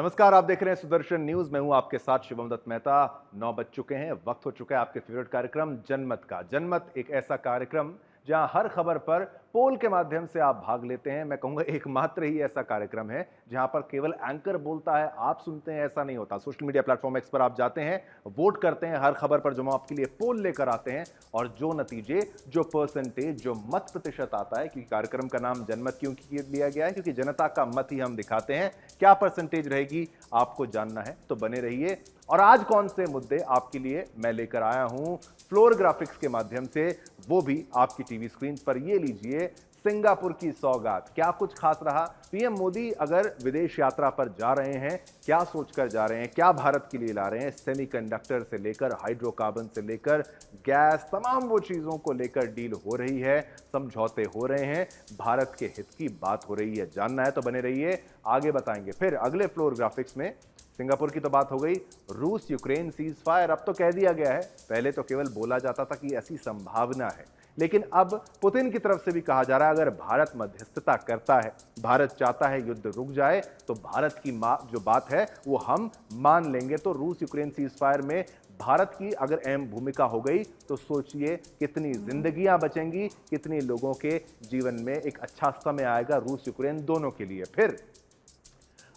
नमस्कार, आप देख रहे हैं सुदर्शन न्यूज। मैं हूं आपके साथ शिवम दत्त मेहता। 9 बज चुके हैं, वक्त हो चुका है आपके फेवरेट कार्यक्रम जनमत का। जनमत एक ऐसा कार्यक्रम जहां हर खबर पर पोल के माध्यम से आप भाग लेते हैं। मैं कहूंगा एकमात्र ही ऐसा कार्यक्रम है जहां पर केवल एंकर बोलता है, आप सुनते हैं, ऐसा नहीं होता। सोशल मीडिया प्लेटफॉर्म एक्स पर आप जाते हैं, वोट करते हैं, हर खबर पर जो हम आपके लिए पोल लेकर आते हैं और जो नतीजे, जो परसेंटेज, जो मत प्रतिशत आता है, क्योंकि कार्यक्रम का नाम जनमत क्यों लिया गया है, क्योंकि जनता का मत ही हम दिखाते हैं। क्या परसेंटेज रहेगी आपको जानना है तो बने रहिए। और आज कौन से मुद्दे आपके लिए मैं लेकर आया हूं फ्लोर ग्राफिक्स के माध्यम से, वो भी आपकी टीवी स्क्रीन पर। ये लीजिए, सिंगापुर की सौगात। क्या कुछ खास रहा? पीएम मोदी अगर विदेश यात्रा पर जा रहे हैं, क्या सोचकर जा रहे हैं, क्या भारत के लिए ला रहे हैं? सेमीकंडक्टर से लेकर हाइड्रोकार्बन से लेकर गैस, तमाम वो चीजों को लेकर डील हो रही है, समझौते हो रहे हैं, भारत के हित की बात हो रही है। जानना है तो बने रहिए, आगे बताएंगे। फिर अगले फ्लोर ग्राफिक्स में सिंगापुर की तो बात हो गई, रूस यूक्रेन सीज फायर अब तो कह दिया गया है। पहले तो केवल बोला जाता था कि ऐसी संभावना है, लेकिन अब पुतिन की तरफ से भी कहा जा रहा है अगर भारत मध्यस्थता करता है, भारत चाहता है युद्ध रुक जाए, तो भारत की जो बात है वो हम मान लेंगे। तो रूस यूक्रेन सीज फायर में भारत की अगर अहम भूमिका हो गई तो सोचिए कितनी जिंदगियां बचेंगी, कितने लोगों के जीवन में एक अच्छा समय आएगा, रूस यूक्रेन दोनों के लिए। फिर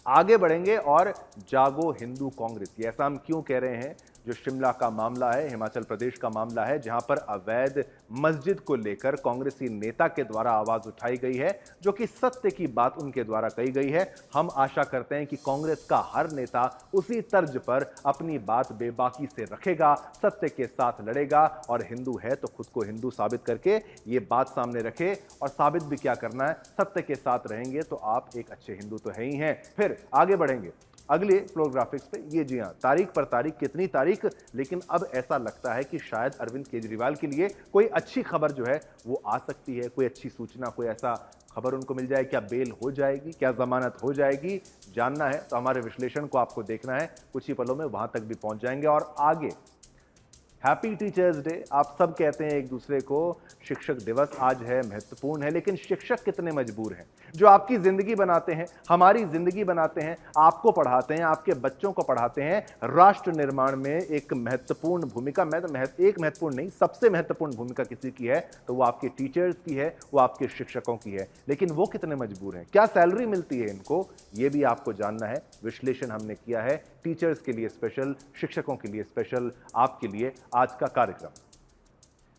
आगे बढ़ेंगे और जागो हिंदू कांग्रेस, ये ऐसा हम क्यों कह रहे हैं? जो शिमला का मामला है, हिमाचल प्रदेश का मामला है, जहां पर अवैध मस्जिद को लेकर कांग्रेसी नेता के द्वारा आवाज उठाई गई है, जो कि सत्य की बात उनके द्वारा कही गई है। हम आशा करते हैं कि कांग्रेस का हर नेता उसी तर्ज पर अपनी बात बेबाकी से रखेगा, सत्य के साथ लड़ेगा और हिंदू है तो खुद को हिंदू साबित करके ये बात सामने रखे। और साबित भी क्या करना है, सत्य के साथ रहेंगे तो आप एक अच्छे हिंदू तो है ही हैं। फिर आगे बढ़ेंगे अगले फ्लोर ग्राफिक्स पे। ये जी हां, तारीख पर तारीख, कितनी तारीख, लेकिन अब ऐसा लगता है कि शायद अरविंद केजरीवाल के लिए कोई अच्छी खबर जो है वो आ सकती है, कोई अच्छी सूचना, कोई ऐसा खबर उनको मिल जाए। क्या बेल हो जाएगी, क्या जमानत हो जाएगी? जानना है तो हमारे विश्लेषण को आपको देखना है। कुछ ही पलों में वहां तक भी पहुंच जाएंगे। और आगे हैप्पी टीचर्स डे, आप सब कहते हैं एक दूसरे को, शिक्षक दिवस आज है, महत्वपूर्ण है, लेकिन शिक्षक कितने मजबूर हैं? जो आपकी जिंदगी बनाते हैं, हमारी जिंदगी बनाते हैं, आपको पढ़ाते हैं, आपके बच्चों को पढ़ाते हैं, राष्ट्र निर्माण में एक महत्वपूर्ण भूमिका, एक महत्वपूर्ण नहीं, सबसे महत्वपूर्ण भूमिका किसी की है तो वो आपके टीचर्स की है, वो आपके शिक्षकों की है। लेकिन वो कितने मजबूर हैं, क्या सैलरी मिलती है इनको, ये भी आपको जानना है। विश्लेषण हमने किया है, टीचर्स के लिए स्पेशल, शिक्षकों के लिए स्पेशल, आपके लिए आज का कार्यक्रम।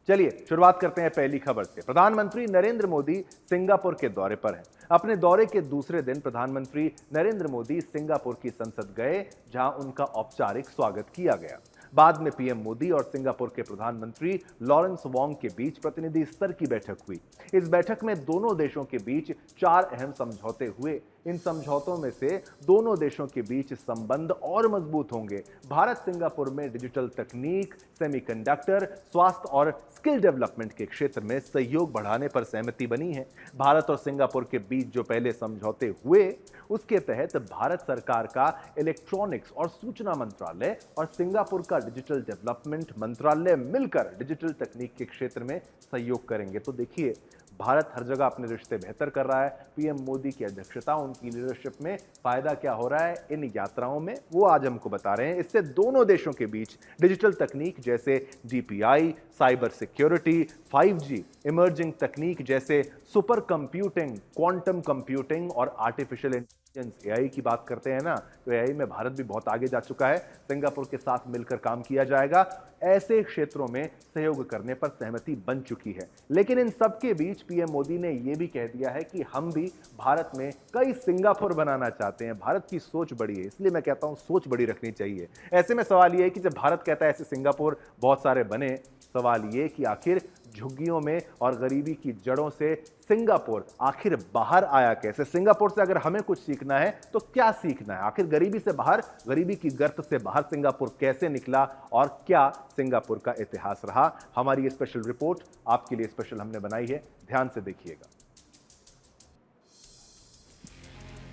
चलिए शुरुआत करते हैं पहली खबर से। प्रधानमंत्री नरेंद्र मोदी सिंगापुर के दौरे पर हैं। अपने दौरे के दूसरे दिन प्रधानमंत्री नरेंद्र मोदी सिंगापुर की संसद गए, जहां उनका औपचारिक स्वागत किया गया। बाद में पीएम मोदी और सिंगापुर के प्रधानमंत्री लॉरेंस वोंग के बीच प्रतिनिधि स्तर की बैठक हुई। इस बैठक में दोनों देशों के बीच 4 अहम समझौते हुए। इन समझौतों में से दोनों देशों के बीच संबंध और मजबूत होंगे। भारत सिंगापुर में डिजिटल तकनीक, सेमीकंडक्टर, स्वास्थ्य और स्किल डेवलपमेंट के क्षेत्र में सहयोग बढ़ाने पर सहमति बनी है। भारत और सिंगापुर के बीच जो पहले समझौते हुए, उसके तहत भारत सरकार का इलेक्ट्रॉनिक्स और सूचना मंत्रालय और सिंगापुर का डिजिटल डेवलपमेंट मंत्रालय मिलकर डिजिटल तकनीक के क्षेत्र में सहयोग करेंगे। तो देखिए, भारत हर जगह अपने रिश्ते बेहतर कर रहा है। पीएम मोदी की अध्यक्षता, उनकी लीडरशिप में फायदा क्या हो रहा है इन यात्राओं में, वो आज हमको बता रहे हैं। इससे दोनों देशों के बीच डिजिटल तकनीक जैसे DPI, cyber security, 5G, emerging तकनीक जैसे सुपर कंप्यूटिंग, क्वांटम कंप्यूटिंग और आर्टिफिशियल इंटेलिजेंस, एआई की बात करते हैं ना, तो एआई में भारत भी बहुत आगे जा चुका है। सिंगापुर के साथ मिलकर काम किया जाएगा। ऐसे क्षेत्रों में सहयोग करने पर सहमति बन चुकी है। लेकिन इन सबके बीच पीएम मोदी ने यह भी कह दिया है कि हम भी भारत में कई सिंगापुर बनाना चाहते हैं। भारत की सोच बड़ी है, इसलिए मैं कहता हूं सोच बड़ी रखनी चाहिए। ऐसे में सवाल यह है कि जब भारत कहता है ऐसे सिंगापुर बहुत सारे बने, सवाल यह कि आखिर झुग्गियों में और गरीबी की जड़ों से सिंगापुर आखिर बाहर आया कैसे? सिंगापुर से अगर हमें कुछ सीखना है तो क्या सीखना है? आखिर गरीबी से बाहर, गरीबी की गर्त से बाहर सिंगापुर कैसे निकला और क्या सिंगापुर का इतिहास रहा? हमारी ये स्पेशल रिपोर्ट आपके लिए स्पेशल हमने बनाई है, ध्यान से देखिएगा।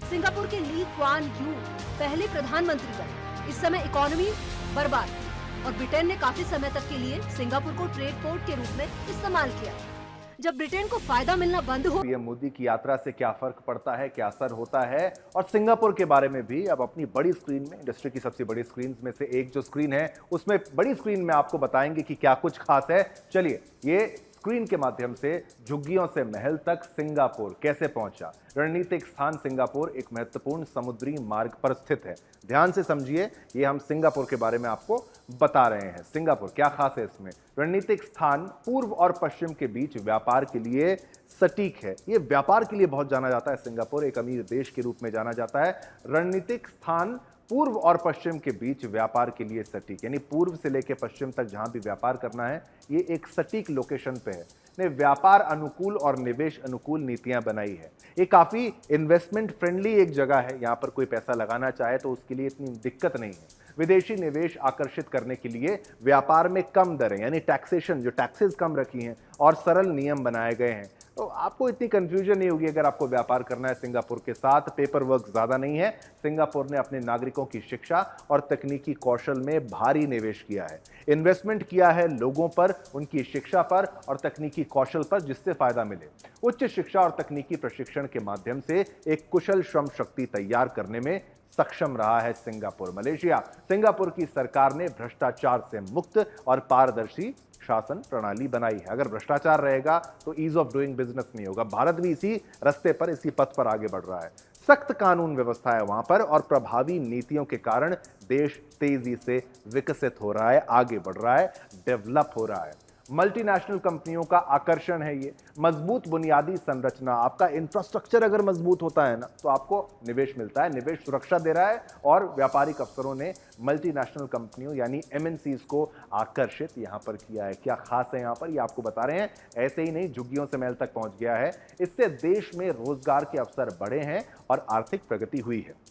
सिंगापुर के ली क्वान यू पहले प्रधानमंत्री बने। इस समय इकोनॉमी बर्बाद और ब्रिटेन ने काफी समय तक के लिए सिंगापुर को ट्रेड पोर्ट के रूप में इस्तेमाल किया। जब ब्रिटेन को फायदा मिलना बंद हो। पीएम मोदी की यात्रा से क्या फर्क पड़ता है, क्या असर होता है, और सिंगापुर के बारे में भी अब अपनी बड़ी स्क्रीन में, इंडस्ट्री की सबसे बड़ी स्क्रीन में से एक जो स्क्रीन है उसमें बड़ी स्क्रीन में आपको बताएंगे कि क्या कुछ खास है। चलिए, ये स्क्रीन के माध्यम से झुग्गियों से महल तक सिंगापुर कैसे पहुंचा। रणनीतिक स्थान सिंगापुर एक महत्वपूर्ण समुद्री मार्ग पर स्थित है। ध्यान से समझिए, ये हम सिंगापुर के बारे में आपको बता रहे हैं। सिंगापुर क्या खास है इसमें? रणनीतिक स्थान पूर्व और पश्चिम के बीच व्यापार के लिए सटीक है। ये व्यापार के लिए बहुत जाना जाता है। सिंगापुर एक अमीर देश के रूप में जाना जाता है। रणनीतिक स्थान पूर्व और पश्चिम के बीच व्यापार के लिए सटीक, यानी पूर्व से लेकर पश्चिम तक जहां भी व्यापार करना है, ये एक सटीक लोकेशन पे है। ने व्यापार अनुकूल और निवेश अनुकूल नीतियां बनाई है। ये काफी इन्वेस्टमेंट फ्रेंडली एक जगह है। यहां पर कोई पैसा लगाना चाहे तो उसके लिए इतनी दिक्कत नहीं है। विदेशी निवेश आकर्षित करने के लिए व्यापार में कम दरें, यानी टैक्सेशन, जो टैक्सेस कम रखी हैं, और सरल नियम बनाए गए हैं। तो आपको इतनी कंफ्यूजन नहीं होगी अगर आपको व्यापार करना है सिंगापुर के साथ। पेपर वर्क ज्यादा नहीं है। सिंगापुर ने अपने नागरिकों की शिक्षा और तकनीकी कौशल में भारी निवेश किया है। इन्वेस्टमेंट किया है लोगों पर, उनकी शिक्षा पर और तकनीकी कौशल पर, जिससे फायदा मिले। उच्च शिक्षा और तकनीकी प्रशिक्षण के माध्यम से एक कुशल श्रम शक्ति तैयार करने में सक्षम रहा है सिंगापुर। मलेशिया, सिंगापुर की सरकार ने भ्रष्टाचार से मुक्त और पारदर्शी शासन प्रणाली बनाई है। अगर भ्रष्टाचार रहेगा तो ईज ऑफ डूइंग बिजनेस नहीं होगा। भारत भी इसी रास्ते पर, इसी पथ पर आगे बढ़ रहा है। सख्त कानून व्यवस्था है वहां पर, और प्रभावी नीतियों के कारण देश तेजी से विकसित हो रहा है, आगे बढ़ रहा है, डेवलप हो रहा है। मल्टीनेशनल कंपनियों का आकर्षण है ये। मजबूत बुनियादी संरचना, आपका इंफ्रास्ट्रक्चर अगर मजबूत होता है ना, तो आपको निवेश मिलता है। निवेश सुरक्षा दे रहा है, और व्यापारिक अफसरों ने मल्टीनेशनल कंपनियों यानी एमएनसीज को आकर्षित यहां पर किया है। क्या खास है यहां पर, ये आपको बता रहे हैं। ऐसे ही नहीं, झुग्गियों से महल तक पहुंच गया है। इससे देश में रोजगार के अवसर बढ़े हैं और आर्थिक प्रगति हुई है।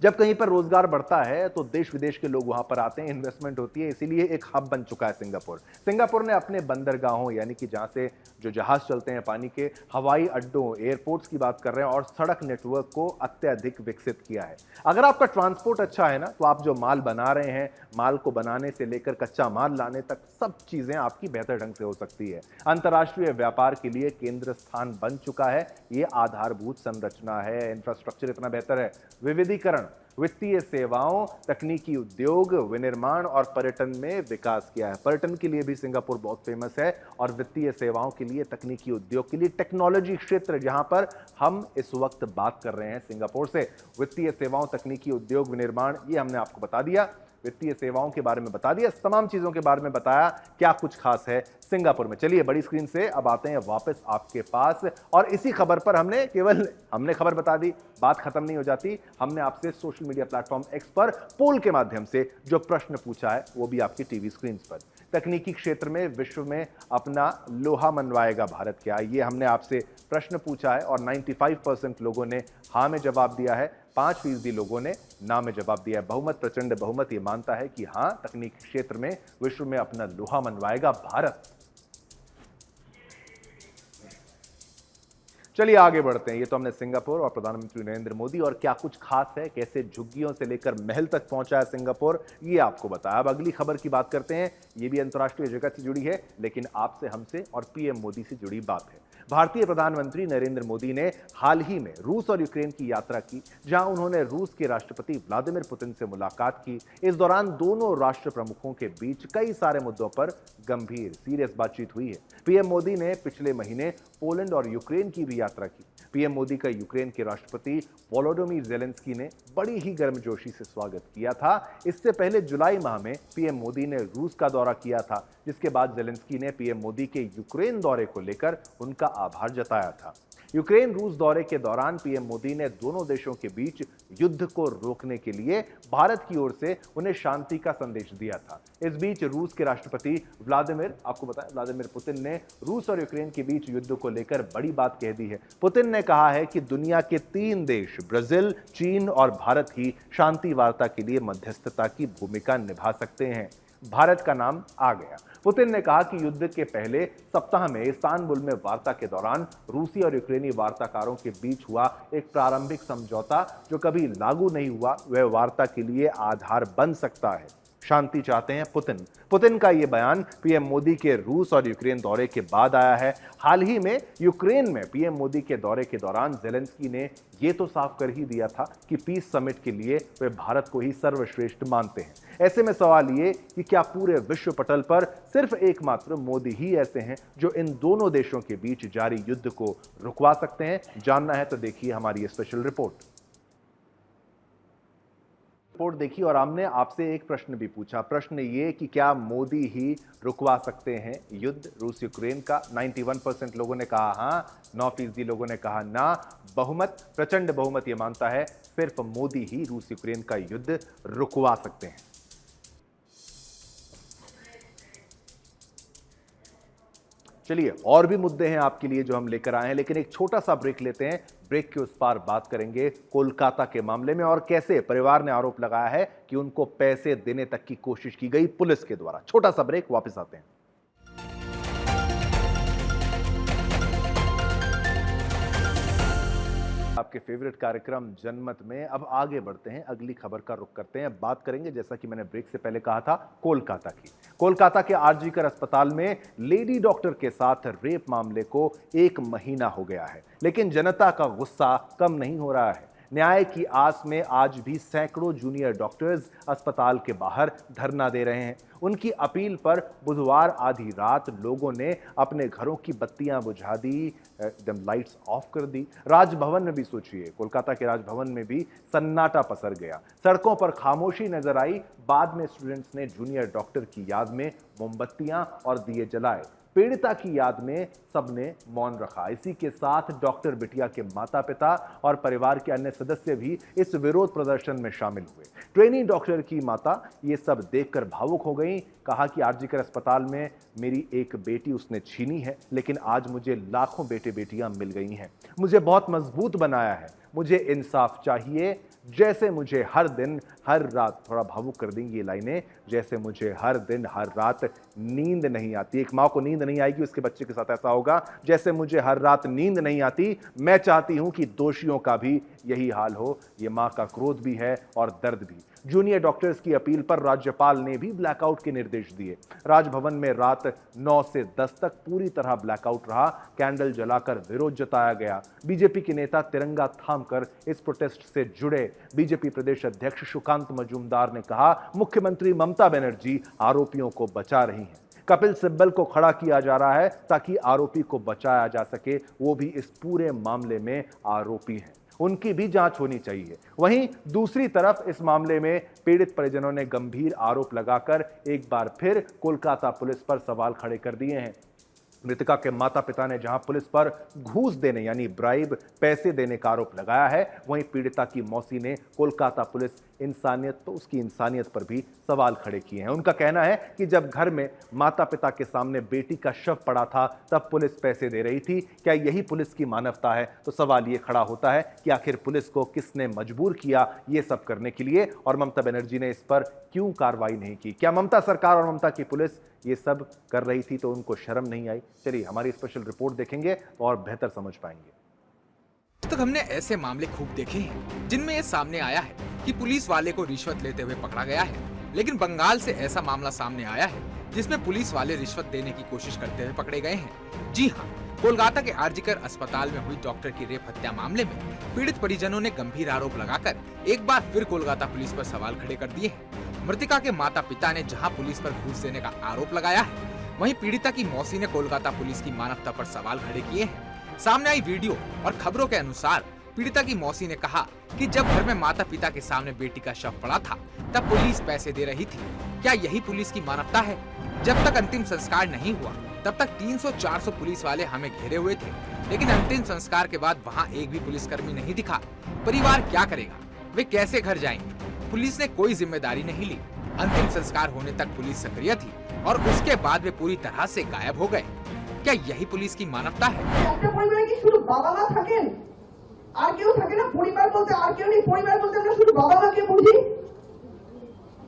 जब कहीं पर रोजगार बढ़ता है तो देश विदेश के लोग वहां पर आते हैं, इन्वेस्टमेंट होती है, इसीलिए एक हब बन चुका है सिंगापुर। सिंगापुर ने अपने बंदरगाहों, यानी कि जहां से जो जहाज चलते हैं पानी के, हवाई अड्डों, एयरपोर्ट्स की बात कर रहे हैं, और सड़क नेटवर्क को अत्यधिक विकसित किया है। अगर आपका ट्रांसपोर्ट अच्छा है ना, तो आप जो माल बना रहे हैं, माल को बनाने से लेकर कच्चा माल लाने तक सब चीजें आपकी बेहतर ढंग से हो सकती है। अंतर्राष्ट्रीय व्यापार के लिए केंद्र स्थान बन चुका है। ये आधारभूत संरचना है, इंफ्रास्ट्रक्चर इतना बेहतर है। विविधीकरण, वित्तीय सेवाओं, तकनीकी उद्योग, विनिर्माण और पर्यटन में विकास किया है। पर्यटन के लिए भी सिंगापुर बहुत फेमस है, और वित्तीय सेवाओं के लिए, तकनीकी उद्योग के लिए, टेक्नोलॉजी क्षेत्र जहां पर हम इस वक्त बात कर रहे हैं सिंगापुर से। वित्तीय सेवाओं, तकनीकी उद्योग, विनिर्माण, ये हमने आपको बता दिया। वित्तीय सेवाओं के बारे में बता दिया, तमाम चीजों के बारे में बताया क्या कुछ खास है सिंगापुर में। चलिए, बड़ी स्क्रीन से अब आते हैं वापस आपके पास, और इसी खबर पर हमने खबर बता दी, बात खत्म नहीं हो जाती। हमने आपसे सोशल मीडिया प्लेटफॉर्म एक्स पर पोल के माध्यम से जो प्रश्न पूछा है, वो भी आपकी टीवी स्क्रीन पर। तकनीकी क्षेत्र में विश्व में अपना लोहा मनवाएगा भारत क्या, ये हमने आपसे प्रश्न पूछा है, और 95% लोगों ने हाँ में जवाब दिया है, 5% लोगों ने ना में जवाब दिया है। बहुमत, प्रचंड बहुमत ये मानता है कि हाँ, तकनीक क्षेत्र में विश्व में अपना लोहा मनवाएगा भारत। चलिए आगे बढ़ते हैं। ये तो हमने सिंगापुर और प्रधानमंत्री नरेंद्र मोदी और क्या कुछ खास है, कैसे झुग्गियों से लेकर महल तक पहुंचा है सिंगापुर, ये आपको बताया। अब अगली खबर की बात करते हैं। ये भी अंतर्राष्ट्रीय जगत से जुड़ी है, लेकिन आपसे, हमसे और पीएम मोदी से जुड़ी बात है। भारतीय प्रधानमंत्री नरेंद्र मोदी ने हाल ही में रूस और यूक्रेन की यात्रा की, जहां उन्होंने रूस के राष्ट्रपति व्लादिमीर पुतिन से मुलाकात की। इस दौरान दोनों राष्ट्र प्रमुखों के बीच कई सारे मुद्दों पर गंभीर, सीरियस बातचीत हुई है। पीएम मोदी ने पिछले महीने पोलैंड और यूक्रेन की भी यात्रा की। पीएम मोदी का यूक्रेन के राष्ट्रपति वोलोडिमीर ज़ेलेंस्की ने बड़ी ही गर्मजोशी से स्वागत किया था। इससे पहले जुलाई माह में पीएम मोदी ने रूस का दौरा किया था, जिसके बाद ज़ेलेंस्की ने पीएम मोदी के यूक्रेन दौरे को लेकर उनका आभार जताया था। यूक्रेन रूस दौरे के दौरान पीएम मोदी ने दोनों देशों के बीच युद्ध को रोकने के लिए भारत की ओर से उन्हें शांति का संदेश दिया था। इस बीच रूस के राष्ट्रपति व्लादिमीर पुतिन ने रूस और यूक्रेन के बीच युद्ध को लेकर बड़ी बात कह दी है। पुतिन ने कहा है कि दुनिया के 3 देश ब्राजील, चीन और भारत ही शांति वार्ता के लिए मध्यस्थता की भूमिका निभा सकते हैं। भारत का नाम आ गया। पुतिन ने कहा कि युद्ध के पहले सप्ताह में इस्तांबुल में वार्ता के दौरान रूसी और यूक्रेनी वार्ताकारों के बीच हुआ एक प्रारंभिक समझौता जो कभी लागू नहीं हुआ, वह वार्ता के लिए आधार बन सकता है। शांति चाहते हैं पुतिन का यह बयान पीएम मोदी के रूस और यूक्रेन दौरे के बाद आया है। हाल ही में यूक्रेन में पीएम मोदी के दौरे के दौरान जेलेंस्की ने यह तो साफ कर ही दिया था कि पीस समिट के लिए वे भारत को ही सर्वश्रेष्ठ मानते हैं। ऐसे में सवाल ये कि क्या पूरे विश्व पटल पर सिर्फ एकमात्र मोदी ही ऐसे हैं जो इन दोनों देशों के बीच जारी युद्ध को रुकवा सकते हैं? जानना है तो देखिए हमारी ये स्पेशल रिपोर्ट देखिए और हमने आपसे एक प्रश्न भी पूछा। प्रश्न ये कि क्या मोदी ही रुकवा सकते हैं युद्ध रूस यूक्रेन का? 91% लोगों ने कहा हां, 9% लोगों ने कहा ना। बहुमत, प्रचंड बहुमत ये मानता है सिर्फ मोदी ही रूस यूक्रेन का युद्ध रुकवा सकते हैं। चलिए और भी मुद्दे हैं आपके लिए जो हम लेकर आए हैं, लेकिन एक छोटा सा ब्रेक लेते हैं। ब्रेक के उस पार बात करेंगे कोलकाता के मामले में और कैसे परिवार ने आरोप लगाया है कि उनको पैसे देने तक की कोशिश की गई पुलिस के द्वारा। छोटा सा ब्रेक, वापस आते हैं। आपके फेवरेट कार्यक्रम जनमत में अब आगे बढ़ते हैं, अगली खबर का रुख करते हैं। बात करेंगे, जैसा कि मैंने ब्रेक से पहले कहा था, कोलकाता की। कोलकाता के आरजीकर अस्पताल में लेडी डॉक्टर के साथ रेप मामले को 1 महीना हो गया है, लेकिन जनता का गुस्सा कम नहीं हो रहा है। न्याय की आस में आज भी सैकड़ों जूनियर डॉक्टर्स अस्पताल के बाहर धरना दे रहे हैं। उनकी अपील पर बुधवार आधी रात लोगों ने अपने घरों की बत्तियां बुझा दी, एकदम लाइट्स ऑफ कर दी। राजभवन में भी सोचिए, कोलकाता के राजभवन में भी सन्नाटा पसर गया। सड़कों पर खामोशी नजर आई। बाद में स्टूडेंट्स ने जूनियर डॉक्टर की याद में मोमबत्तियां और दिए जलाए। पीड़िता की याद में सबने मौन रखा। इसी के साथ डॉक्टर बिटिया के माता पिता और परिवार के अन्य सदस्य भी इस विरोध प्रदर्शन में शामिल हुए। ट्रेनी डॉक्टर की माता ये सब देखकर भावुक हो गई। कहा कि आरजीकर अस्पताल में मेरी एक बेटी उसने छीनी है, लेकिन आज मुझे लाखों बेटे बेटियां मिल गई हैं। मुझे बहुत मजबूत बनाया है। मुझे इंसाफ चाहिए। जैसे मुझे हर दिन हर रात, थोड़ा भावुक कर देंगी ये लाइनें, जैसे मुझे हर दिन हर रात नींद नहीं आती। एक माँ को नींद नहीं आएगी, उसके बच्चे के साथ ऐसा होगा। जैसे मुझे हर रात नींद नहीं आती, मैं चाहती हूं कि दोषियों का भी यही हाल हो। ये माँ का क्रोध भी है और दर्द भी। जूनियर डॉक्टर्स की अपील पर राज्यपाल ने भी ब्लैकआउट के निर्देश दिए। राजभवन में रात 9 से 10 तक पूरी तरह ब्लैकआउट रहा। कैंडल जलाकर विरोध जताया गया। बीजेपी के नेता तिरंगा थामकर इस प्रोटेस्ट से जुड़े। बीजेपी प्रदेश अध्यक्ष सुकांत मजूमदार ने कहा, मुख्यमंत्री ममता बनर्जी आरोपियों को बचा रही हैं। कपिल सिब्बल को खड़ा किया जा रहा है ताकि आरोपी को बचाया जा सके। वो भी इस पूरे मामले में आरोपी हैं, उनकी भी जांच होनी चाहिए। वहीं दूसरी तरफ इस मामले में पीड़ित परिजनों ने गंभीर आरोप लगाकर एक बार फिर कोलकाता पुलिस पर सवाल खड़े कर दिए हैं। मृतका के माता पिता ने जहां पुलिस पर घूस देने यानी ब्राइब, पैसे देने का आरोप लगाया है, वहीं पीड़िता की मौसी ने कोलकाता पुलिस इंसानियत तो उसकी इंसानियत पर भी सवाल खड़े किए हैं। उनका कहना है कि जब घर में माता पिता के सामने बेटी का शव पड़ा था तब पुलिस पैसे दे रही थी। क्या यही पुलिस की मानवता है? तो सवाल ये खड़ा होता है कि आखिर पुलिस को किसने मजबूर किया ये सब करने के लिए, और ममता बनर्जी ने इस पर क्यों कार्रवाई नहीं की? क्या ममता सरकार और ममता की पुलिस ये सब कर रही थी तो उनको शर्म नहीं आई? चलिए हमारी स्पेशल रिपोर्ट देखेंगे तो और बेहतर समझ पाएंगे। तो हमने ऐसे मामले खूब देखे हैं जिनमें ये सामने आया है कि पुलिस वाले को रिश्वत लेते हुए पकड़ा गया है, लेकिन बंगाल से ऐसा मामला सामने आया है जिसमें पुलिस वाले रिश्वत देने की कोशिश करते हुए पकड़े गए हैं। जी हाँ, कोलकाता के आरजीकर अस्पताल में हुई डॉक्टर की रेप हत्या मामले में पीड़ित परिजनों ने गंभीर आरोप लगाकर एक बार फिर कोलकाता पुलिस पर सवाल खड़े कर दिए हैं। मृतका के माता पिता ने जहां पुलिस पर घूस देने का आरोप लगाया है, वहीं पीड़िता की मौसी ने कोलकाता पुलिस की मानवता पर सवाल खड़े किए हैं। सामने आई वीडियो और खबरों के अनुसार पीड़िता की मौसी ने कहा कि जब घर में माता पिता के सामने बेटी का शव पड़ा था तब पुलिस पैसे दे रही थी। क्या यही पुलिस की मानवता है? जब तक अंतिम संस्कार नहीं हुआ तब तक 300-400 पुलिस वाले हमें घेरे हुए थे, लेकिन अंतिम संस्कार के बाद वहाँ एक भी पुलिसकर्मी नहीं दिखा। परिवार क्या करेगा? वे कैसे घर जाएंगे? पुलिस ने कोई जिम्मेदारी नहीं ली। अंतिम संस्कार होने तक पुलिस सक्रिय थी और उसके बाद वे पूरी तरह से गायब हो गए। क्या यही पुलिस की मानवता है?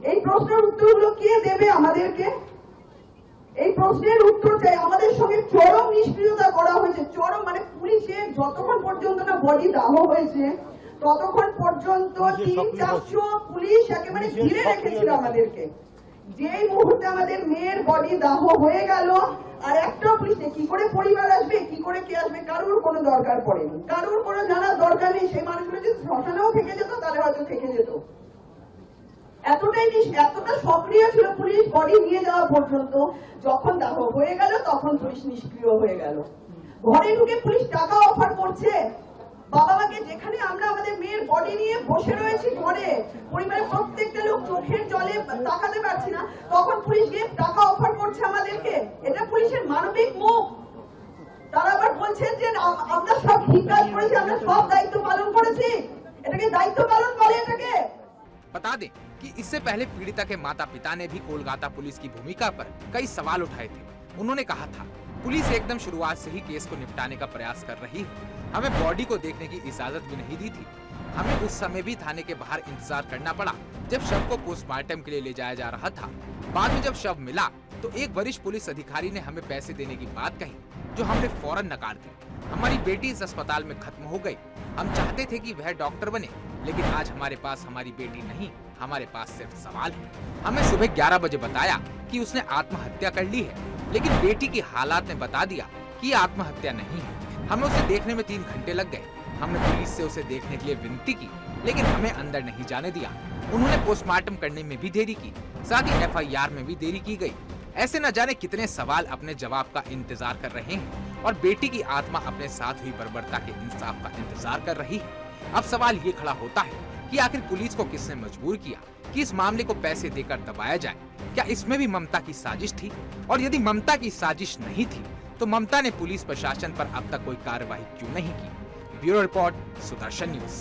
এই প্রশ্নের উত্তরগুলো কে দেবে আমাদেরকে? এই প্রশ্নের উত্তর চাই। আমাদের সঙ্গে চরম নিষ্ক্রিয়তা করা হয়েছে। চরম মানে পুলিশে যতক্ষণ পর্যন্ত না বডি দাহ হয়েছে ততক্ষণ পর্যন্ত 300-400 পুলিশ একেবারে ঘিরে রেখেছিল আমাদেরকে। যেই মুহূর্তে আমাদের মেয়ের বডি দাহ হয়ে গেল আর একটা পুলিশে কি করে পরিবার আসবে, কি করে কে আসবে, কারোর কোনো দরকার পড়েনি, কারোর কোনো জানার দরকার নেই। সেই মানুষগুলো যদি শ্মশানেও থেকে যেত তাহলে হয়তো থেকে যেত। এতটা সক্রিয় ছিল পুলিশ বডি নিয়ে যাওয়া পর্যন্ত। যখন দাহ হয়ে গেল তখন পুলিশ নিষ্ক্রিয় হয়ে গেল। ঘরে ঢুকে পুলিশ টাকা অফার করছে বাবা মাকে, যেখানে আমরা আমাদের মেয়ের বডি নিয়ে বসে রয়েছি ঘরে, পরিবারের প্রত্যেকটা লোক চোখের জলে তাকাতে পারছি না, তখন পুলিশ গিয়ে টাকা অফার করছে আমাদেরকে। এটা পুলিশের মানবিক মুখ। তারা আবার বলছেন যে আমরা সব ঠিক কাজ করেছি, আমরা সব দায়িত্ব পালন করেছি। এটাকে দায়িত্ব পালন বলে এটাকে? बता दें कि इससे पहले पीड़िता के माता पिता ने भी कोलकाता पुलिस की भूमिका पर कई सवाल उठाए थे। उन्होंने कहा था, पुलिस एकदम शुरुआत से ही केस को निपटाने का प्रयास कर रही है, हमें बॉडी को देखने की इजाजत भी नहीं दी थी। हमें उस समय भी थाने के बाहर इंतजार करना पड़ा जब शव को पोस्टमार्टम के लिए ले जाया जा रहा था। बाद में जब शव मिला तो एक वरिष्ठ पुलिस अधिकारी ने हमें पैसे देने की बात कही, जो हमने फौरन नकार दी। हमारी बेटी इस अस्पताल में खत्म हो गई। हम चाहते थे कि वह डॉक्टर बने, लेकिन आज हमारे पास हमारी बेटी नहीं, हमारे पास सिर्फ सवाल है। हमें सुबह 11 बजे बताया कि उसने आत्महत्या कर ली है, लेकिन बेटी की हालात ने बता दिया कि आत्महत्या नहीं है। हमें उसे देखने में 3 घंटे लग गए। हमने पुलिस से उसे देखने के लिए विनती की, लेकिन हमें अंदर नहीं जाने दिया। उन्होंने पोस्टमार्टम करने में भी देरी की, साथ ही FIR में भी देरी की गई। ऐसे न जाने कितने सवाल अपने जवाब का इंतजार कर रहे हैं और बेटी की आत्मा अपने साथ हुई बर्बरता के इंसाफ का इंतजार कर रही है। अब सवाल ये खड़ा होता है कि आखिर पुलिस को किसने मजबूर किया कि इस मामले को पैसे देकर दबाया जाए? क्या इसमें भी ममता की साजिश थी? और यदि ममता की साजिश नहीं थी तो ममता ने पुलिस प्रशासन पर अब तक कोई कार्रवाई क्यों नहीं की? Bureau report, Sudarshan news.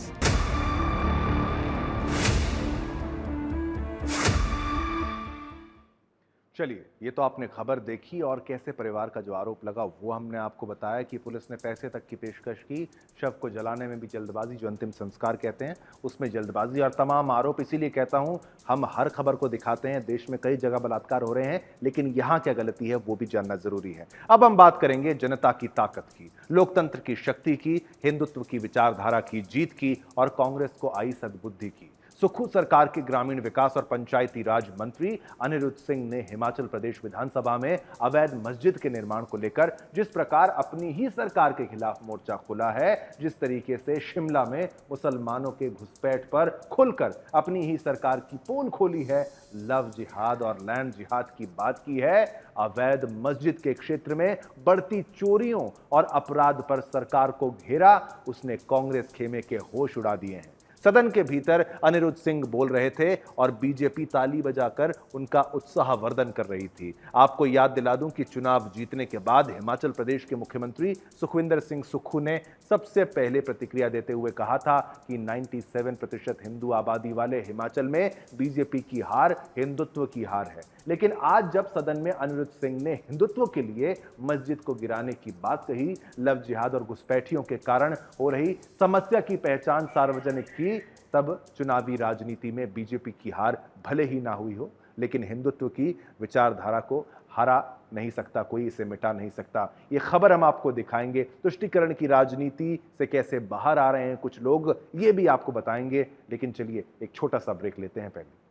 चलिए, ये तो आपने खबर देखी और कैसे परिवार का जो आरोप लगा वो हमने आपको बताया कि पुलिस ने पैसे तक की पेशकश की, शव को जलाने में भी जल्दबाजी, जो अंतिम संस्कार कहते हैं उसमें जल्दबाजी, और तमाम आरोप। इसीलिए कहता हूं, हम हर खबर को दिखाते हैं। देश में कई जगह बलात्कार हो रहे हैं, लेकिन यहां क्या गलती है वो भी जानना जरूरी है। अब हम बात करेंगे जनता की ताकत की, लोकतंत्र की शक्ति की, हिंदुत्व की विचारधारा की जीत की और कांग्रेस को आई सद्बुद्धि की। सुक्खू सरकार के ग्रामीण विकास और पंचायती राज मंत्री अनिरुद्ध सिंह ने हिमाचल प्रदेश विधानसभा में अवैध मस्जिद के निर्माण को लेकर जिस प्रकार अपनी ही सरकार के खिलाफ मोर्चा खोला है, जिस तरीके से शिमला में मुसलमानों के घुसपैठ पर खुलकर अपनी ही सरकार की पोल खोली है, लव जिहाद और लैंड जिहाद की बात की है, अवैध मस्जिद के क्षेत्र में बढ़ती चोरियों और अपराध पर सरकार को घेरा, उसने कांग्रेस खेमे के होश उड़ा दिए हैं। सदन के भीतर अनिरुद्ध सिंह बोल रहे थे और बीजेपी ताली बजाकर उनका उत्साहवर्धन कर रही थी। आपको याद दिला दूं कि चुनाव जीतने के बाद हिमाचल प्रदेश के मुख्यमंत्री सुखविंदर सिंह सुक्खू ने सबसे पहले प्रतिक्रिया देते हुए कहा था कि 97% हिंदू आबादी वाले हिमाचल में बीजेपी की हार हिंदुत्व की हार है। लेकिन आज जब सदन में अनिरुद्ध सिंह ने हिंदुत्व के लिए मस्जिद को गिराने की बात कही, लव जिहाद और घुसपैठियों के कारण हो रही समस्या की पहचान सार्वजनिक की, तब चुनावी राजनीति में बीजेपी की हार भले ही ना हुई हो, लेकिन हिंदुत्व की विचारधारा को हरा नहीं सकता कोई, इसे मिटा नहीं सकता। ये खबर हम आपको दिखाएंगे। तुष्टीकरण की राजनीति से कैसे बाहर आ रहे हैं कुछ लोग, ये भी आपको बताएंगे। लेकिन चलिए एक छोटा सा ब्रेक लेते हैं पहले।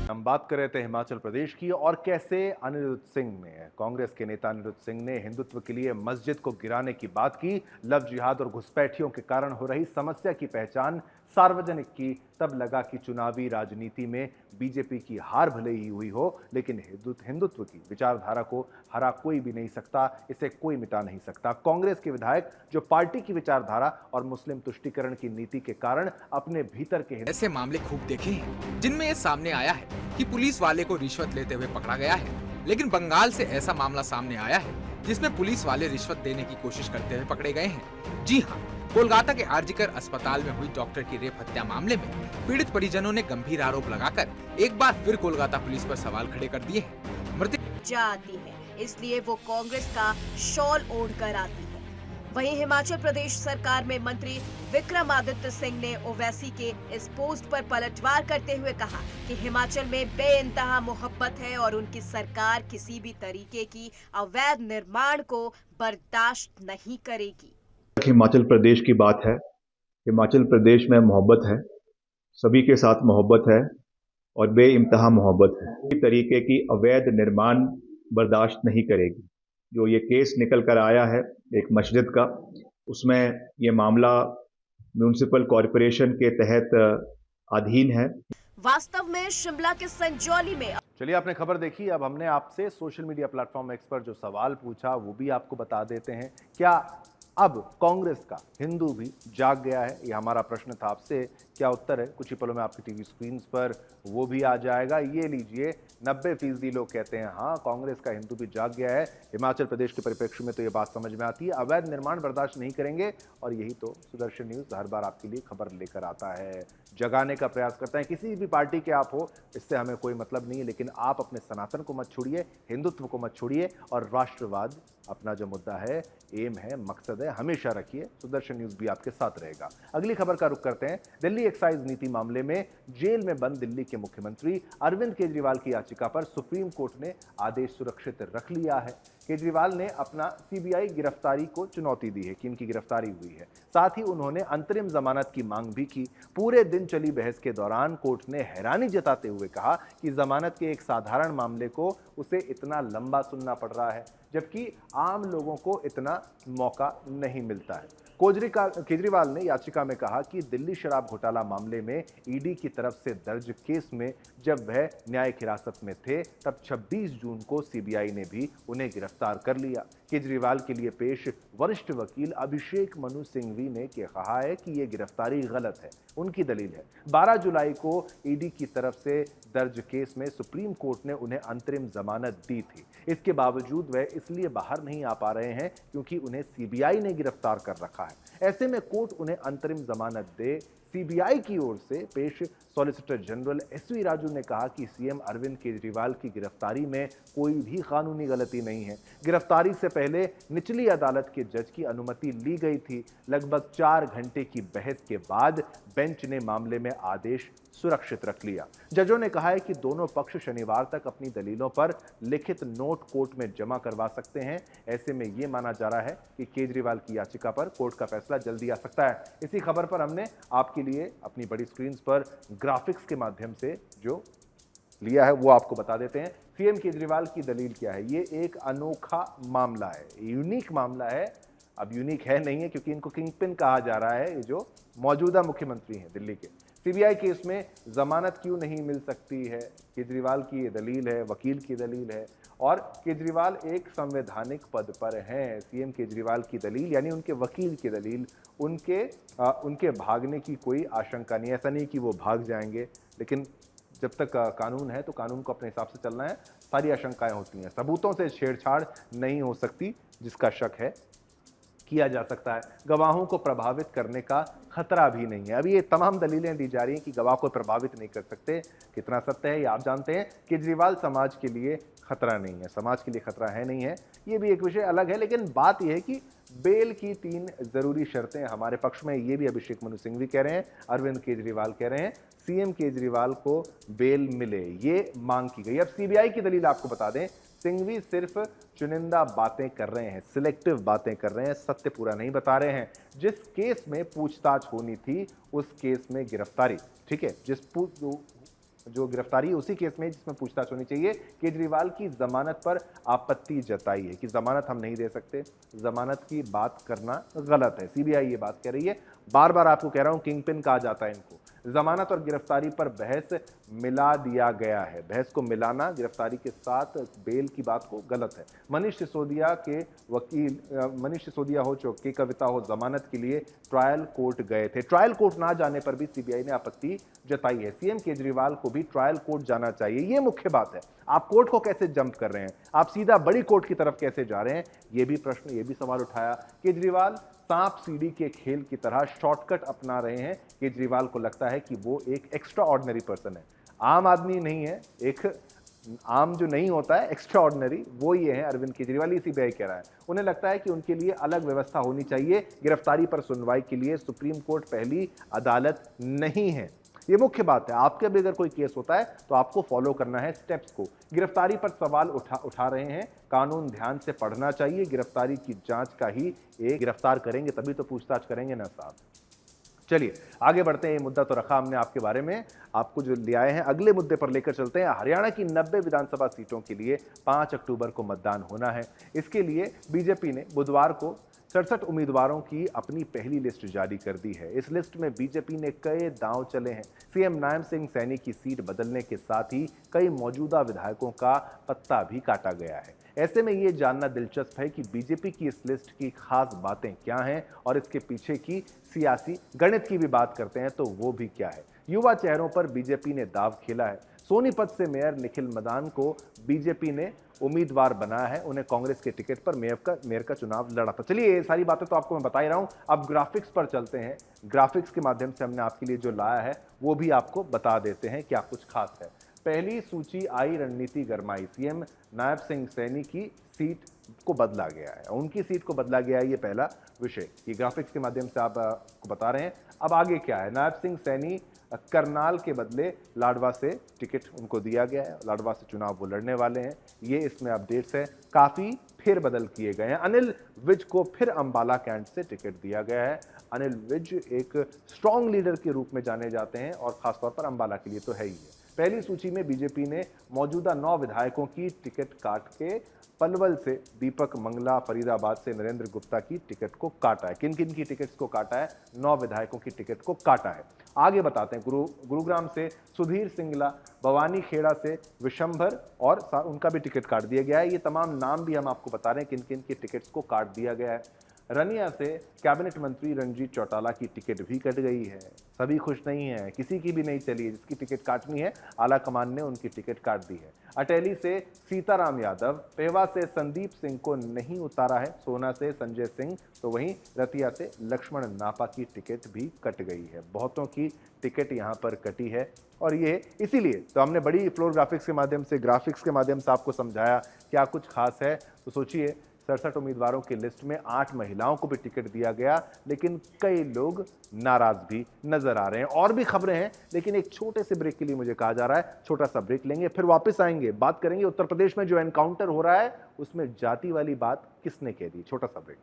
हम बात कर रहे थे हिमाचल प्रदेश की और कैसे अनिरुद्ध सिंह ने, कांग्रेस के नेता अनिरुद्ध सिंह ने हिंदुत्व के लिए मस्जिद को गिराने की बात की, लव जिहाद और घुसपैठियों के कारण हो रही समस्या की पहचान सार्वजनिक की। तब लगा कि चुनावी राजनीति में बीजेपी की हार भले ही हुई हो, लेकिन हिंदुत्व की विचारधारा को हरा कोई भी नहीं सकता, इसे कोई मिटा नहीं सकता। कांग्रेस के विधायक जो पार्टी की विचारधारा और मुस्लिम तुष्टीकरण की नीति के कारण अपने भीतर के ऐसे मामले खूब देखे हैं जिनमें ये सामने आया है कि पुलिस वाले को रिश्वत लेते हुए पकड़ा गया है। लेकिन बंगाल से ऐसा मामला सामने आया है जिसमें पुलिस वाले रिश्वत देने की कोशिश करते हुए पकड़े गए हैं। जी हाँ, कोलकाता के आरजीकर अस्पताल में हुई डॉक्टर की रेप हत्या मामले में पीड़ित परिजनों ने गंभीर आरोप लगाकर एक बार फिर कोलकाता पुलिस पर सवाल खड़े कर दिए हैं। मृत्यु आती है, इसलिए वो कांग्रेस का शॉल ओढ़कर आती है। वहीं हिमाचल प्रदेश सरकार में मंत्री विक्रमादित्य सिंह ने ओवैसी के इस पोस्ट पर पलटवार करते हुए कहा कि हिमाचल में बेइंतहा मोहब्बत है और उनकी सरकार किसी भी तरीके की अवैध निर्माण को बर्दाश्त नहीं करेगी। हिमाचल प्रदेश की बात है। हिमाचल प्रदेश में मोहब्बत है, सभी के साथ मोहब्बत है और बेइंतहा मोहब्बत है। इस तरीके की अवैध निर्माण बर्दाश्त नहीं करेगी। जो ये केस निकल कर आया है एक मस्जिद का, उसमें ये मामला म्यूनिसिपल कॉरपोरेशन के तहत अधीन है। वास्तव में शिमला के संजौली में चलिए, आपने खबर देखी। अब हमने आपसे सोशल मीडिया प्लेटफॉर्म एक्स पर जो सवाल पूछा वो भी आपको बता देते हैं। क्या अब कांग्रेस का हिंदू भी जाग गया है? ये हमारा प्रश्न था आपसे। क्या उत्तर है? कुछ ही पलों में आपकी टीवी स्क्रीन पर वो भी आ जाएगा। ये लीजिए, 90% लोग कहते हैं हाँ, कांग्रेस का हिंदू भी जाग गया है। हिमाचल प्रदेश के परिप्रेक्ष्य में तो ये बात समझ में आती है। अवैध निर्माण बर्दाश्त नहीं करेंगे, और यही तो सुदर्शन न्यूज हर बार आपके लिए खबर लेकर आता है, जगाने का प्रयास करता है। किसी भी पार्टी के आप हो, इससे हमें कोई मतलब नहीं है, लेकिन आप अपने सनातन को मत छोड़िए, हिंदुत्व को मत छोड़िए, और राष्ट्रवाद अपना जो मुद्दा है, एम है, मकसद है, हमेशा रखिए। सुदर्शन न्यूज भी आपके साथ रहेगा। अगली खबर का रुख करते हैं। दिल्ली एक्साइज नीति मामले में जेल में बंद दिल्ली के मुख्यमंत्री अरविंद केजरीवाल की याचिका पर सुप्रीम कोर्ट ने आदेश सुरक्षित रख लिया है। केजरीवाल ने अपना सीबीआई गिरफ्तारी को चुनौती दी है कि इनकी गिरफ्तारी हुई है। साथ ही उन्होंने अंतरिम जमानत की मांग भी की। पूरे दिन चली बहस के दौरान कोर्ट ने हैरानी जताते हुए कहा कि जमानत के एक साधारण मामले को उसे इतना लंबा सुनना पड़ रहा है, जबकि आम लोगों को इतना मौका नहीं मिलता है। केजरीवाल ने याचिका में कहा कि दिल्ली शराब घोटाला मामले में ईडी की तरफ से दर्ज केस में जब वह न्यायिक हिरासत में थे, तब 26 जून को सीबीआई ने भी उन्हें गिरफ्तार कर लिया। केजरीवाल के लिए पेश वरिष्ठ वकील अभिषेक मनु सिंघवी ने कहा है कि यह गिरफ्तारी गलत है। उनकी दलील है, 12 जुलाई को ईडी की तरफ से दर्ज केस में सुप्रीम कोर्ट ने उन्हें अंतरिम जमानत दी थी। इसके बावजूद वह इसलिए बाहर नहीं आ पा रहे हैं क्योंकि उन्हें सीबीआई ने गिरफ्तार कर रखा है। ऐसे में कोर्ट उन्हें अंतरिम जमानत दे। सीबीआई की ओर से पेश सॉलिसिटर जनरल एसवी राजू ने कहा कि सीएम अरविंद केजरीवाल की गिरफ्तारी में कोई भी कानूनी गलती नहीं है। गिरफ्तारी से पहले निचली अदालत के जज की अनुमति ली गई थी। लगभग 4 घंटे की बहस के बाद बेंच ने मामले में आदेश सुरक्षित रख लिया। जजों ने कहा है कि दोनों पक्ष शनिवार तक अपनी दलीलों पर लिखित नोट कोर्ट में जमा करवा सकते हैं। ऐसे में यह माना जा रहा है कि केजरीवाल की याचिका पर कोर्ट का फैसला जल्दी आ सकता है। इसी खबर पर हमने आपके लिए अपनी बड़ी स्क्रीन पर ग्राफिक्स के माध्यम से जो लिया है वो आपको बता देते हैं। सीएम केजरीवाल की दलील क्या है? ये एक अनोखा मामला है, यूनिक मामला है। अब यूनिक है नहीं है क्योंकि इनको किंगपिन कहा जा रहा है, ये जो मौजूदा मुख्यमंत्री हैं दिल्ली के। सीबीआई केस में जमानत क्यों नहीं मिल सकती है? केजरीवाल की ये दलील है, वकील की दलील है, और केजरीवाल एक संवैधानिक पद पर हैं। सीएम केजरीवाल की दलील यानी उनके वकील की दलील, उनके भागने की कोई आशंका नहीं। ऐसा नहीं कि वो भाग जाएंगे, लेकिन जब तक कानून है तो कानून को अपने हिसाब से चलना है। सारी आशंकाएं होती हैं, सबूतों से छेड़छाड़ नहीं हो सकती। जिसका शक है किया जा सकता है। गवाहों को प्रभावित करने का खतरा भी नहीं है। अभी ये तमाम दलीलें दी जा रही हैं कि गवाह को प्रभावित नहीं कर सकते। कितना सत्य है ये आप जानते हैं। केजरीवाल समाज के लिए खतरा नहीं है, समाज के लिए खतरा है नहीं है, ये भी एक विषय अलग है। लेकिन बात यह है कि बेल की 3 जरूरी शर्तें हमारे पक्ष में, ये भी अभिषेक मनु सिंघवी कह रहे हैं, अरविंद केजरीवाल कह रहे हैं। सीएम केजरीवाल को बेल मिले, ये मांग की गई। अब सीबीआई की दलील आपको बता दें, सिंघवी सिर्फ चुनिंदा बातें कर रहे हैं, सिलेक्टिव बातें कर रहे हैं, सत्य पूरा नहीं बता रहे हैं। जिस केस में पूछताछ होनी थी उस केस में गिरफ्तारी, ठीक है, जो गिरफ्तारी उसी केस में जिसमें पूछताछ होनी चाहिए। केजरीवाल की जमानत पर आपत्ति जताई है कि जमानत हम नहीं दे सकते, जमानत की बात करना गलत है। सीबीआई ये बात कह रही है। बार बार आपको कह रहा हूं, किंगपिन कहा जाता है इनको। जमानत और गिरफ्तारी पर बहस मिला दिया गया है। बहस को मिलाना गिरफ्तारी के साथ बेल की बात को गलत है। मनीष सिसोदिया के वकील, मनीष सिसोदिया हो, चौकी कविता हो, जमानत के लिए ट्रायल कोर्ट गए थे। ट्रायल कोर्ट ना जाने पर भी सीबीआई ने आपत्ति जताई है। सीएम केजरीवाल को भी ट्रायल कोर्ट जाना चाहिए, ये मुख्य बात है। आप कोर्ट को कैसे जंप कर रहे हैं? आप सीधा बड़ी कोर्ट की तरफ कैसे जा रहे हैं? ये भी प्रश्न, ये भी सवाल उठाया। केजरीवाल सांप सीढ़ी के खेल की तरह शॉर्टकट अपना रहे हैं। केजरीवाल को लगता है कि वो एक एक्स्ट्रा ऑर्डिनरी पर्सन है, आम आदमी नहीं है। एक आम जो नहीं होता है, एक्स्ट्रा ऑर्डिनरी, वो ये है अरविंद केजरीवाल। इसी पे कह रहा है, उन्हें लगता है कि उनके लिए अलग व्यवस्था होनी चाहिए। गिरफ्तारी पर सुनवाई के लिए सुप्रीम कोर्ट पहली अदालत नहीं है। ये मुख्य बात है। आपके भी अगर कोई केस होता है तो आपको फॉलो करना है स्टेप्स को। गिरफ्तारी पर सवाल उठा रहे हैं, कानून ध्यान से पढ़ना चाहिए। गिरफ्तारी की जांच का ही एक गिरफ्तार करेंगे तभी तो पूछताछ करेंगे ना साहब। चलिए आगे बढ़ते हैं। ये मुद्दा तो रखा हमने आपके बारे में, आपको जो ले आए हैं अगले मुद्दे पर लेकर चलते हैं। हरियाणा की 90 विधानसभा सीटों के लिए 5 अक्टूबर को मतदान होना है। इसके लिए बीजेपी ने बुधवार को 67 उम्मीदवारों की अपनी पहली लिस्ट जारी कर दी है। इस लिस्ट में बीजेपी ने कई दांव चले हैं। सीएम नायब सिंह सैनी की सीट बदलने के साथ ही कई मौजूदा विधायकों का पत्ता भी काटा गया है। ऐसे में ये जानना दिलचस्प है कि बीजेपी की इस लिस्ट की खास बातें क्या हैं और इसके पीछे की सियासी गणित की भी बात करते हैं तो वो भी क्या है। युवा चेहरों पर बीजेपी ने दाव खेला है। सोनीपत से मेयर निखिल मदान को बीजेपी ने उम्मीदवार बनाया है। उन्हें कांग्रेस के टिकट पर मेयर का चुनाव लड़ा था। चलिए ये सारी बातें तो आपको मैं बता ही रहा हूं। अब ग्राफिक्स पर चलते हैं। ग्राफिक्स के माध्यम से हमने आपके लिए जो लाया है वो भी आपको बता देते हैं क्या कुछ खास है। पहली सूची आई, रणनीति गरमाई। सीएम नायब सिंह सैनी की सीट को बदला गया है, उनकी सीट को बदला गया है, ये पहला विषय। ये ग्राफिक्स के माध्यम से आपको बता रहे हैं। अब आगे क्या है। नायब सिंह सैनी करनाल के बदले लाडवा से टिकट उनको दिया गया है। लाडवा से चुनाव वो लड़ने वाले हैं। ये इसमें अपडेट्स है। काफी फेरबदल किए गए हैं। अनिल विज को फिर अंबाला कैंट से टिकट दिया गया है। अनिल विज एक स्ट्रॉन्ग लीडर के रूप में जाने जाते हैं और खासतौर पर अंबाला के लिए तो है ही है। पहली सूची में बीजेपी ने मौजूदा 9 विधायकों की टिकट काट के पलवल से दीपक मंगला, फरीदाबाद से नरेंद्र गुप्ता की टिकट को काटा है। किन किन की टिकट्स को काटा है? 9 विधायकों की टिकट को काटा है। आगे बताते हैं। गुरुग्राम से सुधीर सिंगला, भवानी खेड़ा से विशंभर और उनका भी टिकट काट दिया गया है। ये तमाम नाम भी हम आपको बता रहे हैं किन किन की टिकट्स को काट दिया गया है। रनिया से कैबिनेट मंत्री रणजीत चौटाला की टिकट भी कट गई है। सभी खुश नहीं है, किसी की भी नहीं चली है। जिसकी टिकट काटनी है आला कमान ने उनकी टिकट काट दी है। अटेली से सीताराम यादव, पेवा से संदीप सिंह को नहीं उतारा है। सोना से संजय सिंह, तो वहीं रतिया से लक्ष्मण नापा की टिकट भी कट गई है। बहुतों की टिकट यहां पर कटी है और ये इसीलिए तो हमने बड़ी फ्लोर ग्राफिक्स के माध्यम से आपको समझाया क्या कुछ खास है। तो सोचिए 67 उम्मीदवारों की लिस्ट में 8 महिलाओं को भी टिकट दिया गया, लेकिन कई लोग नाराज भी नजर आ रहे हैं। और भी खबरें हैं, लेकिन एक छोटे से ब्रेक के लिए मुझे कहा जा रहा है छोटा सा ब्रेक लेंगे, फिर वापस आएंगे। बात करेंगे उत्तर प्रदेश में जो एनकाउंटर हो रहा है उसमें जाति वाली बात किसने कह दी। छोटा सा ब्रेक।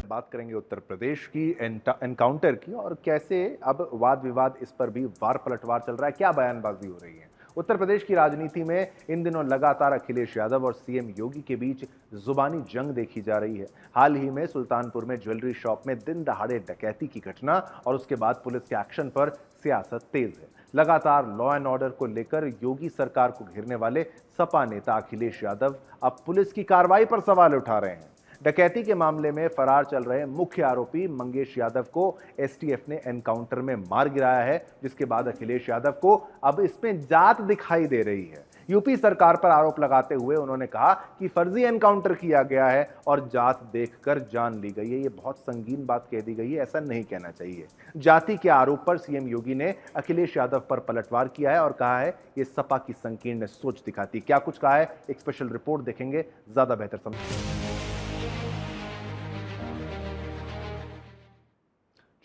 बात करेंगे उत्तर प्रदेश की एनकाउंटर की और कैसे अब वाद विवाद इस पर भी वार पलटवार चल रहा है, क्या बयानबाजी हो रही है। उत्तर प्रदेश की राजनीति में इन दिनों लगातार अखिलेश यादव और सीएम योगी के बीच जुबानी जंग देखी जा रही है। हाल ही में सुल्तानपुर में ज्वेलरी शॉप में दिन दहाड़े डकैती की घटना और उसके बाद पुलिस के एक्शन पर सियासत तेज है। लगातार लॉ एंड ऑर्डर को लेकर योगी सरकार को घेरने वाले सपा नेता अखिलेश यादव अब पुलिस की कार्रवाई पर सवाल उठा रहे हैं। डकैती के मामले में फरार चल रहे मुख्य आरोपी मंगेश यादव को एसटीएफ ने एनकाउंटर में मार गिराया है, जिसके बाद अखिलेश यादव को अब इसमें जात दिखाई दे रही है। यूपी सरकार पर आरोप लगाते हुए उन्होंने कहा कि फर्जी एनकाउंटर किया गया है और जात देखकर जान ली गई है। ये बहुत संगीन बात कह दी गई है, ऐसा नहीं कहना चाहिए। जाति के आरोप पर सीएम योगी ने अखिलेश यादव पर पलटवार किया है और कहा है ये सपा की संकीर्ण सोच दिखाती। क्या कुछ कहा है, एक स्पेशल रिपोर्ट देखेंगे, ज्यादा बेहतर समझेंगे।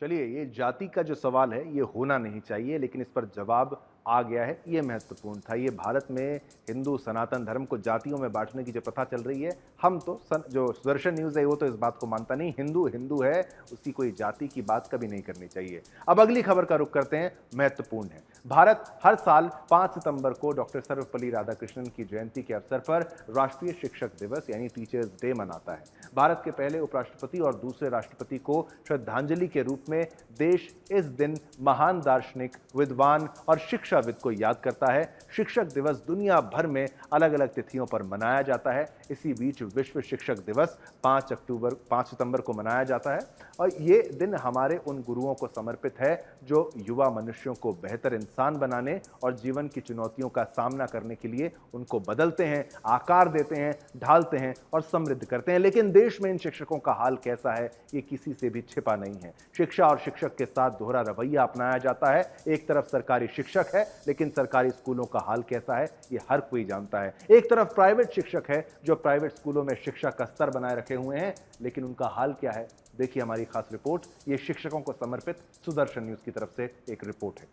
चलिए, ये जाति का जो सवाल है ये होना नहीं चाहिए, लेकिन इस पर जवाब आ गया है, ये महत्वपूर्ण था। ये भारत में हिंदू सनातन धर्म को जातियों में बांटने की जो प्रथा चल रही है, हम तो जो सुदर्शन न्यूज़ है वो तो इस बात को मानता नहीं। हिंदू हिंदू है, उसकी कोई जाति की बात कभी नहीं करनी चाहिए। अब अगली खबर का रुख करते हैं, महत्वपूर्ण है। भारत हर साल 5 सितंबर को डॉक्टर सर्वपल्ली राधाकृष्णन की जयंती के अवसर पर राष्ट्रीय शिक्षक दिवस यानी टीचर्स डे मनाता है। भारत के पहले उपराष्ट्रपति और दूसरे राष्ट्रपति को श्रद्धांजलि के रूप में देश इस दिन महान दार्शनिक, विद्वान और शिक्षाविद को याद करता है। शिक्षक दिवस दुनिया भर में अलग अलग तिथियों पर मनाया जाता है। इसी बीच विश्व शिक्षक दिवस 5 सितंबर को मनाया जाता है और ये दिन हमारे उन गुरुओं को समर्पित है जो युवा मनुष्यों को बेहतर इंसान बनाने और जीवन की चुनौतियों का सामना करने के लिए उनको बदलते हैं, आकार देते हैं, ढालते हैं और समृद्ध करते हैं। लेकिन देश में इन शिक्षकों का हाल कैसा है, ये किसी से भी छिपा नहीं है। शिक्षा और शिक्षक के साथ दोहरा रवैया अपनाया जाता है। एक तरफ सरकारी शिक्षक है, लेकिन सरकारी स्कूलों का हाल कैसा है ये हर कोई जानता है। एक तरफ प्राइवेट शिक्षक है जो प्राइवेट स्कूलों में शिक्षा का स्तर बनाए रखे हुए हैं, लेकिन उनका हाल क्या है, देखिए हमारी खास रिपोर्ट। ये शिक्षकों को समर्पित सुदर्शन न्यूज की तरफ से एक रिपोर्ट है।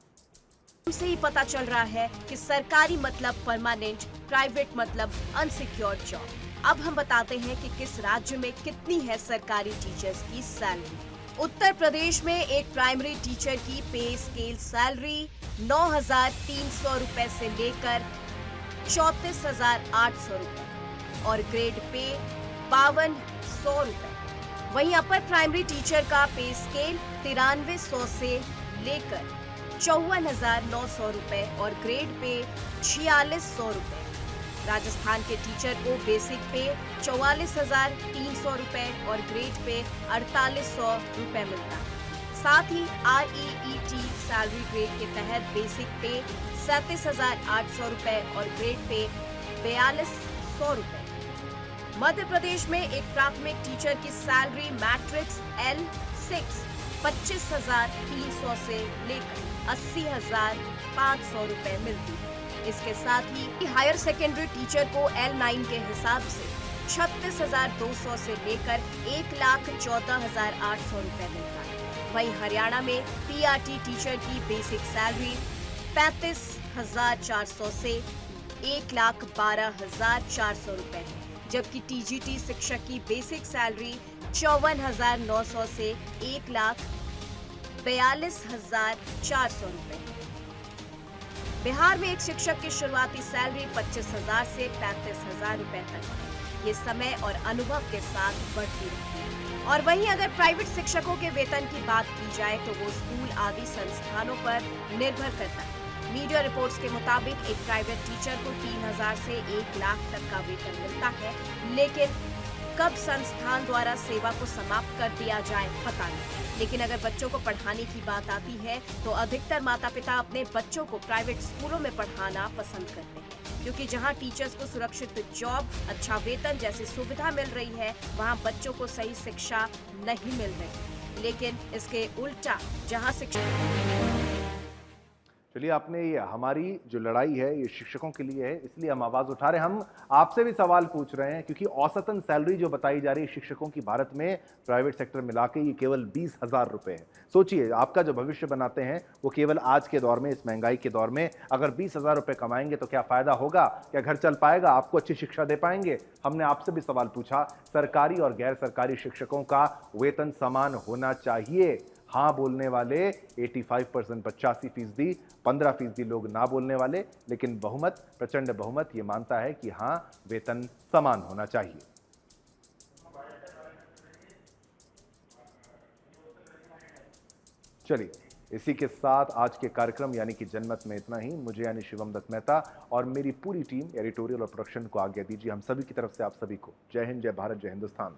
से ही पता चल रहा है कि सरकारी मतलब परमानेंट, प्राइवेट मतलब अनसिक्योर्ड जॉब। अब हम बताते हैं कि किस राज्य में कितनी है सरकारी टीचर्स की सैलरी। उत्तर प्रदेश में एक प्राइमरी टीचर की पे स्केल सैलरी 9,300 रुपए से लेकर 34,800 रुपए और ग्रेड पे 5,200 रुपए। वहीं अपर प्राइमरी टीचर का पे स्केल 9300 से लेकर 54,900 रुपए और ग्रेड पे 4600 रुपए। राजस्थान के टीचर को बेसिक पे 44,300 रुपए और ग्रेड पे 4800 रुपए मिलता है। साथ ही REET सैलरी ग्रेड के तहत बेसिक पे 37,800 रुपए और ग्रेड पे 4200 रुपए। मध्य प्रदेश में एक प्राथमिक टीचर की सैलरी मैट्रिक्स L6 25,300 से लेकर 80,500 रुपए मिलती है। इसके साथ ही हायर सेकेंडरी टीचर को L9 के हिसाब से 36,200 से लेकर 1,14,800 रुपए मिलता है। वहीं हरियाणा में PRT टीचर की बेसिक सैलरी 35,400 से 1,12,400 रुपए है, जबकि TGT शिक्षक की बेसिक सैलरी 54,900 से 1,42,400 रुपए। बिहार में एक शिक्षक की शुरुआती सैलरी 25,000 से 35,000 रुपए तक है। ये समय और अनुभव के साथ बढ़ती रहती है। और वहीं अगर प्राइवेट शिक्षकों के वेतन की बात की जाए तो वो स्कूल आदि संस्थानों पर निर्भर करता है। मीडिया रिपोर्ट्स के मुताबिक एक प्राइवेट टीचर को 3,000 से 1 लाख तक का वेतन मिलता है, लेकिन कब संस्थान द्वारा सेवा को समाप्त कर दिया जाए पता नहीं। लेकिन अगर बच्चों को पढ़ाने की बात आती है तो अधिकतर माता पिता अपने बच्चों को प्राइवेट स्कूलों में पढ़ाना पसंद करते हैं, क्योंकि जहां टीचर्स को सुरक्षित जॉब, अच्छा वेतन जैसी सुविधा मिल रही है, वहां बच्चों को सही शिक्षा नहीं मिल रही। लेकिन इसके उल्टा जहां शिक्षा चलिए, आपने ये हमारी जो लड़ाई है ये शिक्षकों के लिए है, इसलिए हम आवाज उठा रहे हैं। हम आपसे भी सवाल पूछ रहे हैं क्योंकि औसतन सैलरी जो बताई जा रही है शिक्षकों की भारत में प्राइवेट सेक्टर मिला के ये केवल 20,000 रुपए है। सोचिए, आपका जो भविष्य बनाते हैं वो केवल आज के दौर में, इस महंगाई के दौर में अगर 20,000 रुपए कमाएंगे तो क्या फायदा होगा? क्या घर चल पाएगा? आपको अच्छी शिक्षा दे पाएंगे? हमने आपसे भी सवाल पूछा, सरकारी और गैर सरकारी शिक्षकों का वेतन समान होना चाहिए। हाँ बोलने वाले 85% 85%, 15% लोग ना बोलने वाले, लेकिन बहुमत, प्रचंड बहुमत ये मानता है कि हाँ वेतन समान होना चाहिए। चलिए, इसी के साथ आज के कार्यक्रम यानी कि जनमत में इतना ही। मुझे यानी शिवम दत्त मेहता और मेरी पूरी टीम एडिटोरियल और प्रोडक्शन को आज्ञा दीजिए। हम सभी की तरफ से आप सभी को जय हिंद, जय भारत, जय हिंदुस्तान।